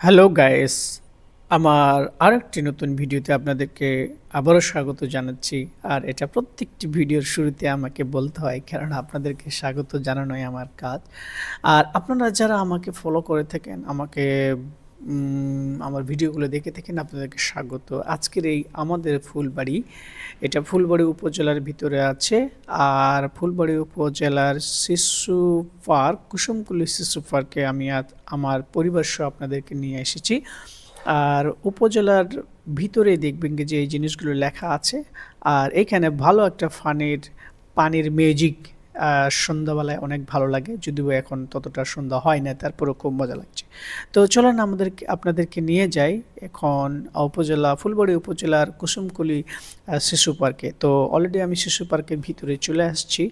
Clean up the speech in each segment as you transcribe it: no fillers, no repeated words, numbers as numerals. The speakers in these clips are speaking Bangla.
হ্যালো গাইস, আমার আরেকটি নতুন ভিডিওতে আপনাদেরকে আবারও স্বাগত জানাচ্ছি। আর এটা প্রত্যেকটি ভিডিওর শুরুতে আমাকে বলতে হয়, কারণ আপনাদেরকে স্বাগত জানানোই আমার কাজ। আর আপনারা যারা আমাকে ফলো করে থাকেন, আমার ভিডিওগুলো দেখে থাকেন, আপনাদেরকে স্বাগত। আজকের এই আমাদের ফুলবাড়ি, এটা ফুলবাড়ি উপজেলার ভিতরে আছে। আর ফুলবাড়ি উপজেলার শিশু পার্ক, কুসুমকুলি শিশু পার্কে আমি আমার পরিবার সহ আপনাদেরকে নিয়ে এসেছি। আর উপজেলার ভিতরে দেখবেন যে এই জিনিসগুলো লেখা আছে। আর এখানে ভালো একটা পানির মিউজিক সন্ধ্যাবেলায় অনেক ভালো লাগে, যদিও এখন ততটা সন্ধ্যা হয় না, তারপরেও খুব মজা লাগছে। তো চলেন আপনাদেরকে নিয়ে যাই এখন ফুলবাড়ি উপজেলার কুসুমকুলি শিশু পার্কে। তো অলরেডি আমি শিশু পার্কের ভিতরে চলে আসছি।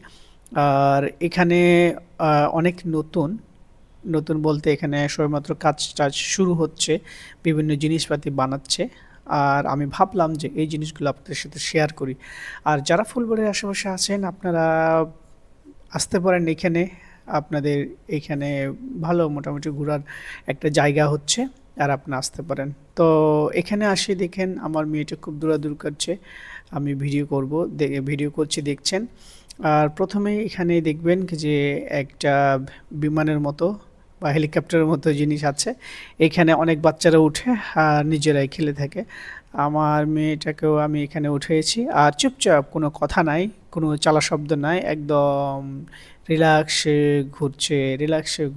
আর এখানে অনেক নতুন নতুন বলতে এখানে সবেমাত্র কাজ টাজ শুরু হচ্ছে, বিভিন্ন জিনিসপাতি বানাচ্ছে। আর আমি ভাবলাম যে এই জিনিসগুলো আপনাদের সাথে শেয়ার করি। আর যারা ফুলবাড়ির আশেপাশে আছেন, আপনারা আসতে পারেন এখানে। আপনাদের এখানে ভালো মোটামুটি ঘোরার একটা জায়গা হচ্ছে, আর আপনি আসতে পারেন। তো এখানে আসি, দেখেন আমার মেয়েটা খুব দৌড়াদৌড়ি করছে, আমি ভিডিও করছি, দেখছেন। আর প্রথমে এখানে দেখবেন যে একটা বিমানের মতো বা হেলিকপ্টারের মতো জিনিস আছে। এখানে অনেক বাচ্চারা উঠে আর নিজেরাই খেলে থাকে। আমার মেয়েটাকেও আমি এখানে উঠিয়েছি, আর চুপচাপ, কোনো কথা নাই, কোনো চালা শব্দ নাই, একদম রিল্যাক্সে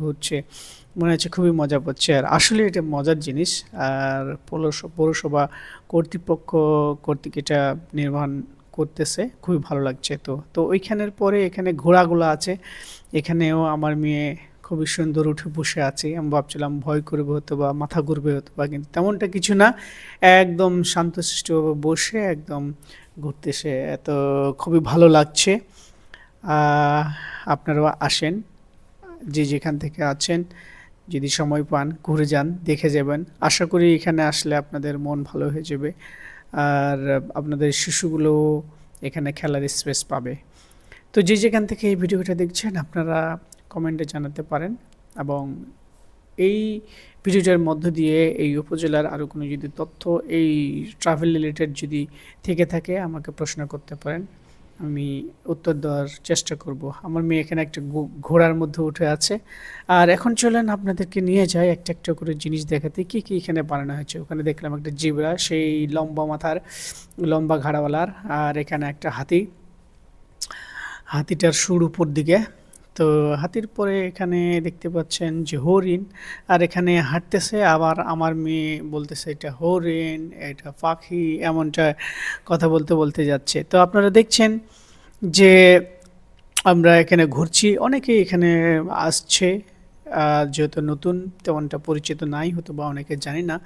ঘুরছে, মনে হচ্ছে খুবই মজা পাচ্ছে। আর আসলে এটা মজার জিনিস। আর পৌরসভা কর্তৃক এটা নির্মাণ করতেছে, খুবই ভালো লাগছে। তো ওইখানের পরে এখানে ঘোড়াগুলো আছে। এখানেও আমার মেয়ে খুবই সুন্দর উঠে বসে আছে। আমি ভাবছিলাম ভয় করবে হয়তো বা মাথা ঘুরবে হয়তো বা, কিন্তু তেমনটা কিছু না, একদম শান্তশিষ্টভাবে বসে একদম ঘুরতেছে। এত খুবই ভালো লাগছে। আপনারাও আসেন, যে যেখান থেকে আছেন, যদি সময় পান ঘুরে যান, দেখে যাবেন। আশা করি এখানে আসলে আপনাদের মন ভালো হয়ে যাবে। আর আপনাদের শিশুগুলো এখানে খেলার স্পেস পাবে। তো যে যেখান থেকে এই ভিডিওটা দেখছেন, আপনারা কমেন্টে জানাতে পারেন। এবং এই ভিডিওটার মধ্য দিয়ে এই উপজেলার আরও কোনো যদি তথ্য এই ট্রাভেল রিলেটেড যদি থেকে থাকে, আমাকে প্রশ্ন করতে পারেন, আমি উত্তর দেওয়ার চেষ্টা করব। আমার মেয়ে এখানে একটা ঘোড়ার মধ্যে উঠে আছে। আর এখন চলেন আপনাদেরকে নিয়ে যাই একটা একটা করে জিনিস দেখাতে, কি কি এখানে বানানো হয়েছে। ওখানে দেখলাম একটা জিবরা, সেই লম্বা মাথার, লম্বা ঘাড়াওয়ালার। আর এখানে একটা হাতিটার সুর উপর দিকে। তো হাতির পরে এখানে দেখতে পাচ্ছেন যে হরিণ, আর এখানে হাঁটতেছে। আবার আমার মেয়ে বলতেছে এটা হরিণ, এটা পাখি, এমনটা কথা বলতে বলতে যাচ্ছে। তো আপনারা দেখছেন যে আমরা এখানে ঘুরছি, অনেকেই এখানে আসছে। যেহেতু নতুন, তেমনটা পরিচিত নাই হয়তো বা অনেকে জানি না।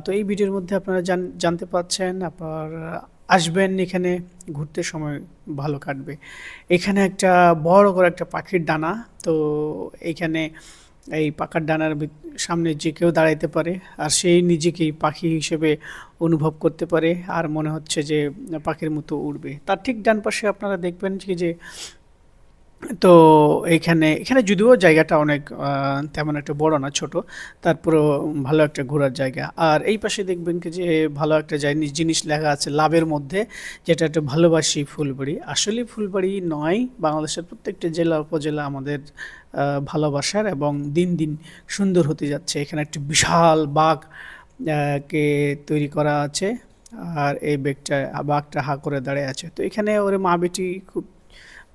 তো এই ভিডিওর মধ্যে আপনারা জানতে পাচ্ছেন, আপনার আসবেন এখানে ঘুরতে, সময় ভালো কাটবে। এখানে একটা বড় করে একটা পাখির ডানা। তো এইখানে এই পাখার ডানার সামনে যে কেউ দাঁড়াইতে পারে, আর সেই নিজেকেই পাখি হিসেবে অনুভব করতে পারে, আর মনে হচ্ছে যে পাখির মতো উড়বে। তার ঠিক ডান পাশে আপনারা দেখবেন যে তো এখানে এখানে যদিও জায়গাটা অনেক তেমন একটা বড় না, ছোট, তারপরেও ভালো একটা ঘোরার জায়গা। আর এই পাশে দেখবেন কি যে ভালো একটা জিনিস লেখা আছে লাভের মধ্যে, যেটা একটা ভালোবাসি ফুলবাড়ি। আসলে ফুলবাড়ি নয়, বাংলাদেশের প্রত্যেকটা জেলা উপজেলা আমাদের ভালোবাসার, এবং দিন দিন সুন্দর হতে যাচ্ছে। এখানে একটা বিশাল বাঘ কে তৈরি করা আছে। আর এই বাঘটা হা করে দাঁড়িয়ে আছে। তো এখানে ওরে মা বেটি খুব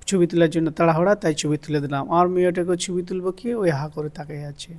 ছবি তোলার জন্য তাড়াহুড়া, তাই ছবি তুলে দিলাম। আমার মেয়েটাকেও ছবি তুলবো, কি ওই হা করে তাকিয়ে আছে।